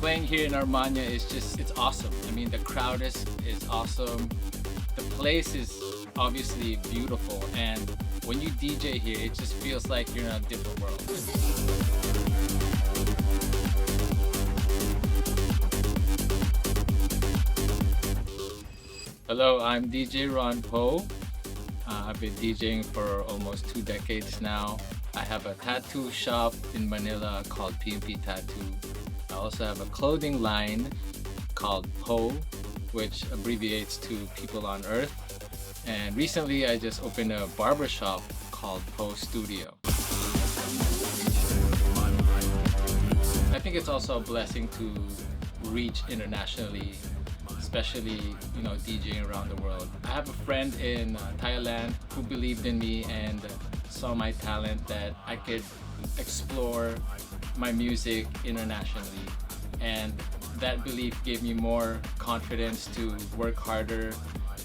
Playing here in Armania is just, it's awesome. I mean, the crowd is awesome. The place is obviously beautiful, and when you DJ here, it just feels like you're in a different world. Hello, I'm DJ Ron Poe. I've been DJing for almost 2 decades now. I have a tattoo shop in Manila called POE Tattoo. I also have a clothing line called POE, which abbreviates to People on Earth. And recently I just opened a barber shop called POE Studio. I think it's also a blessing to reach internationally, especially, you know, DJing around the world. I have a friend in Thailand who believed in me and saw my talent, that I could explore my music internationally, and that belief gave me more confidence to work harder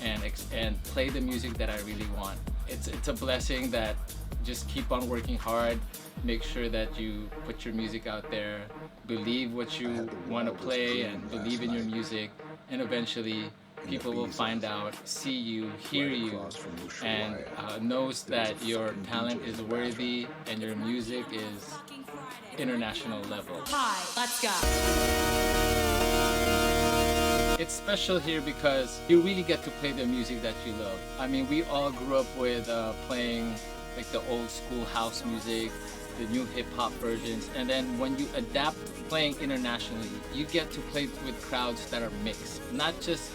and play the music that I really want. It's a blessing that just keep on working hard, make sure that you put your music out there, believe what you want to play and believe in your music, and eventually people will find out, see you, hear you, and knows that your talent is worthy and your music is international level. Hi, let's go. It's special here because you really get to play the music that you love. I mean, we all grew up with playing like the old school house music, the new hip-hop versions, and then when you adapt playing internationally, you get to play with crowds that are mixed, not just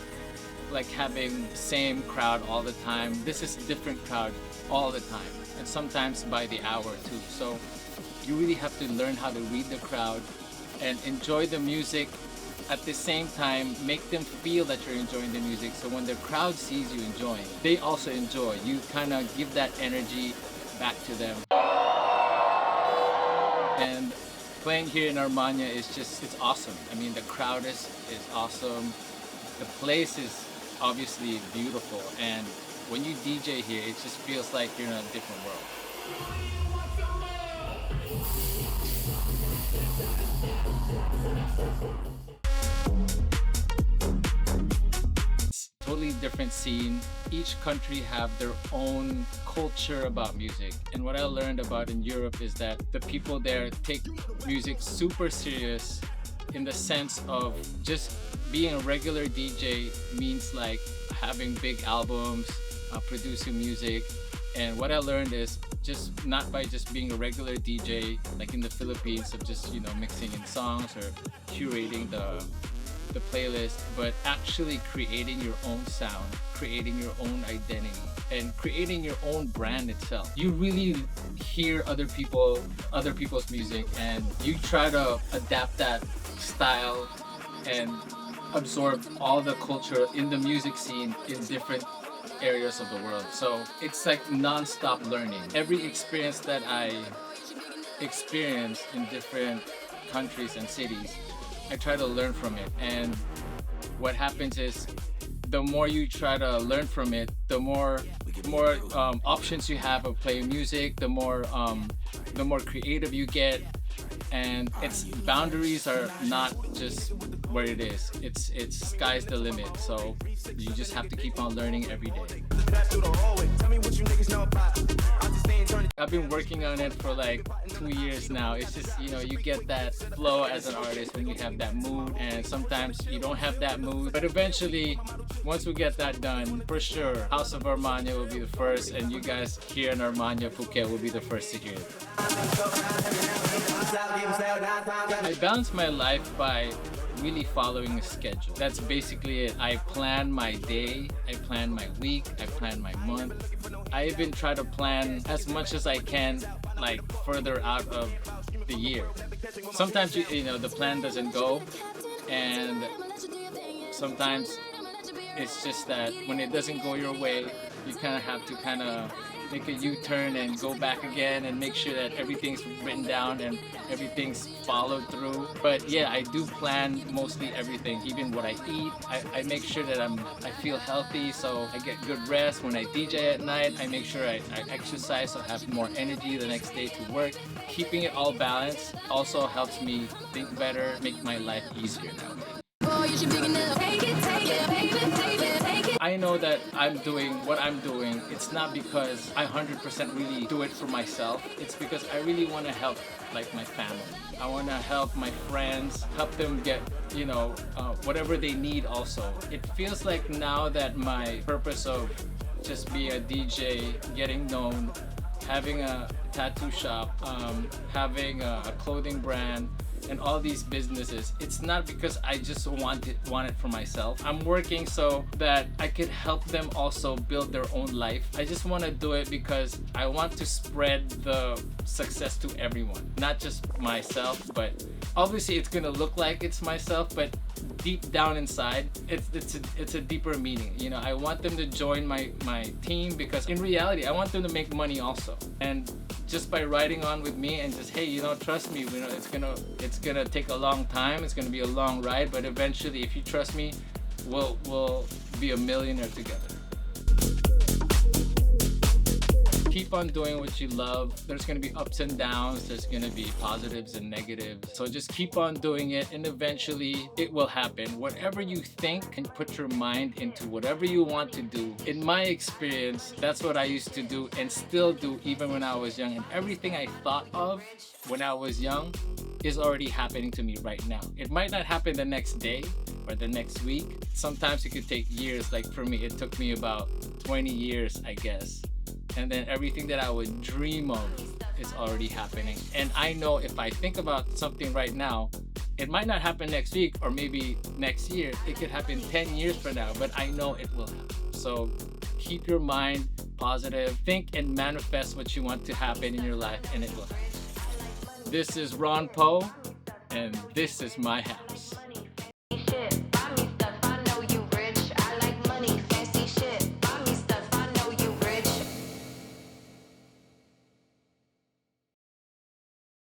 like having same crowd all the time. This is a different crowd all the time, and sometimes by the hour too. So you really have to learn how to read the crowd and enjoy the music. At the same time, make them feel that you're enjoying the music, so when the crowd sees you enjoying, they also enjoy. You kind of give that energy back to them. And playing here in Armania is just, it's awesome. I mean, the crowd is awesome. The place is obviously beautiful, and when you DJ here, it just feels like you're in a different world. It's a totally different scene. Each country have their own culture about music, and what I learned about in Europe is that the people there take music super serious, in the sense of just being a regular DJ means like having big albums, producing music. And what I learned is just not by just being a regular DJ like in the Philippines of just, you know, mixing in songs or curating the playlist, but actually creating your own sound, creating your own identity, and creating your own brand itself. You really hear other people's music, and you try to adapt that style and absorb all the culture in the music scene in different areas of the world. So it's like non-stop learning. Every experience that I experience in different countries and cities, I try to learn from it. And what happens is, the more you try to learn from it, the more options you have of playing music, the more creative you get. And its boundaries are not just where it is. It's sky's the limit. So you just have to keep on learning every day. I've been working on it for like 2 years now. It's just, you know, you get that flow as an artist when you have that mood, and sometimes you don't have that mood. But eventually, once we get that done, for sure, House of Armania will be the first, and you guys here in Armaniaphuket will be the first to hear it. I balance my life by really following a schedule. That's basically it. I plan my day, I plan my week, I plan my month. I even try to plan as much as I can, like further out of the year. Sometimes you know the plan doesn't go, and sometimes it's just that when it doesn't go your way, you kind of have to make a U-turn and go back again and make sure that everything's written down and everything's followed through. But yeah, I do plan mostly everything, even what I eat. I make sure that I feel healthy, so I get good rest. When I DJ at night, I make sure I exercise so I have more energy the next day to work. Keeping it all balanced also helps me think better, make my life easier that way. I know that I'm doing what I'm doing. It's not because I 100% really do it for myself. It's because I really want to help like my family. I want to help my friends, help them get, whatever they need also. It feels like now that my purpose of just being a DJ, getting known, having a tattoo shop, having a clothing brand, and all these businesses, it's not because I just want it for myself. I'm working so that I could help them also build their own life. I just want to do it because I want to spread the success to everyone, not just myself. But obviously it's gonna look like it's myself, but deep down inside it's a deeper meaning. I want them to join my team because in reality I want them to make money also. And just by riding on with me and just, hey, trust me, it's gonna take a long time, it's gonna be a long ride, but eventually if you trust me, we'll be a millionaire together. Keep on doing what you love. There's gonna be ups and downs, there's gonna be positives and negatives. So just keep on doing it and eventually it will happen. Whatever you think and put your mind into whatever you want to do. In my experience, that's what I used to do and still do even when I was young. And everything I thought of when I was young is already happening to me right now. It might not happen the next day or the next week. Sometimes it could take years. Like for me, it took me about 20 years, I guess. And then everything that I would dream of is already happening. And I know if I think about something right now, it might not happen next week or maybe next year. It could happen 10 years from now, but I know it will happen. So keep your mind positive, think and manifest what you want to happen in your life, and it will happen. This is Ron Poe, and this is my house.